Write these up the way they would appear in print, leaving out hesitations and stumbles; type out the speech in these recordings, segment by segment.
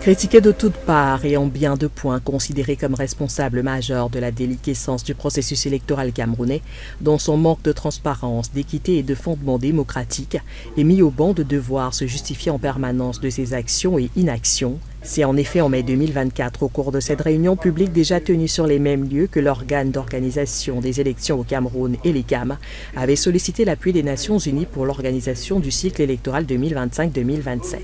Critiqué de toutes parts et en bien de points considéré comme responsable majeur de la déliquescence du processus électoral camerounais, dont son manque de transparence, d'équité et de fondement démocratique est mis au banc de devoir se justifier en permanence de ses actions et inactions. C'est en effet en mai 2024, au cours de cette réunion publique déjà tenue sur les mêmes lieux, que l'organe d'organisation des élections au Cameroun et l'ECAM avait sollicité l'appui des Nations Unies pour l'organisation du cycle électoral 2025-2027.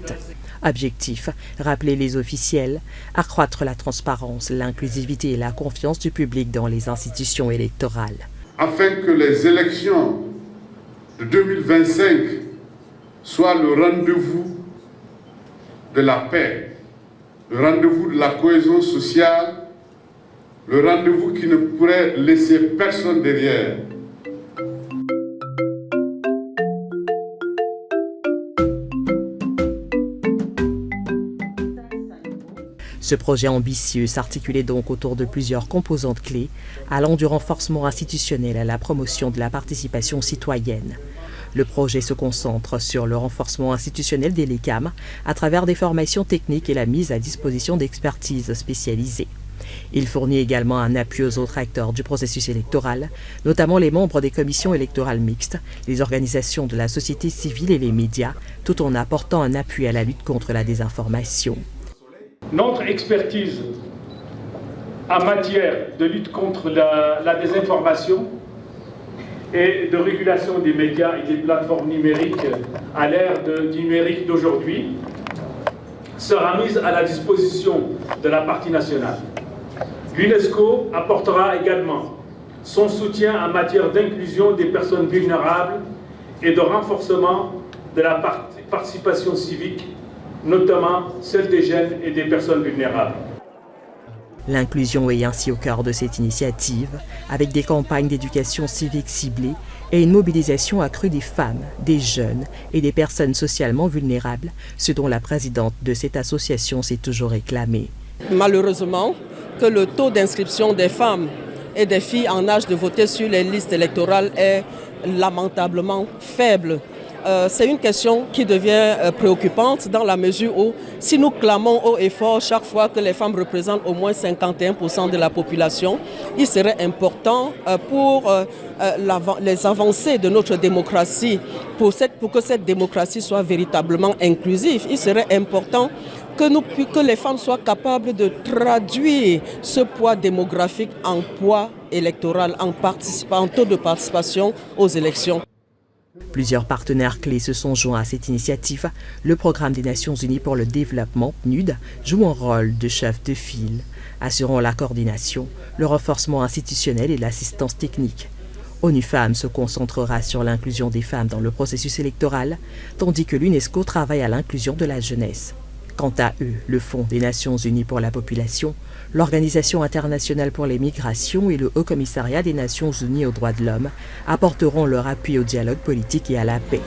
Objectif, rappeler les officiels, accroître la transparence, l'inclusivité et la confiance du public dans les institutions électorales. Afin que les élections de 2025 soient le rendez-vous de la paix, le rendez-vous de la cohésion sociale, le rendez-vous qui ne pourrait laisser personne derrière. Ce projet ambitieux s'articulait donc autour de plusieurs composantes clés, allant du renforcement institutionnel à la promotion de la participation citoyenne. Le projet se concentre sur le renforcement institutionnel des LECAM à travers des formations techniques et la mise à disposition d'expertises spécialisées. Il fournit également un appui aux autres acteurs du processus électoral, notamment les membres des commissions électorales mixtes, les organisations de la société civile et les médias, tout en apportant un appui à la lutte contre la désinformation. Notre expertise en matière de lutte contre la désinformation et de régulation des médias et des plateformes numériques à l'ère du numérique d'aujourd'hui sera mise à la disposition de la partie nationale. L'UNESCO apportera également son soutien en matière d'inclusion des personnes vulnérables et de renforcement de la participation civique, notamment celle des jeunes et des personnes vulnérables. L'inclusion est ainsi au cœur de cette initiative, avec des campagnes d'éducation civique ciblées et une mobilisation accrue des femmes, des jeunes et des personnes socialement vulnérables, ce dont la présidente de cette association s'est toujours réclamée. Malheureusement, que le taux d'inscription des femmes et des filles en âge de voter sur les listes électorales est lamentablement faible. C'est une question qui devient préoccupante dans la mesure où, si nous clamons haut et fort chaque fois que les femmes représentent au moins 51% de la population, il serait important pour les avancées de notre démocratie, pour que cette démocratie soit véritablement inclusive, il serait important que les femmes soient capables de traduire ce poids démographique en poids électoral, en taux de participation aux élections. Plusieurs partenaires clés se sont joints à cette initiative. Le Programme des Nations Unies pour le développement, PNUD, joue un rôle de chef de file, assurant la coordination, le renforcement institutionnel et l'assistance technique. ONU Femmes se concentrera sur l'inclusion des femmes dans le processus électoral, tandis que l'UNESCO travaille à l'inclusion de la jeunesse. Quant à eux, le Fonds des Nations Unies pour la population, l'Organisation internationale pour les migrations et le Haut Commissariat des Nations Unies aux droits de l'homme apporteront leur appui au dialogue politique et à la paix.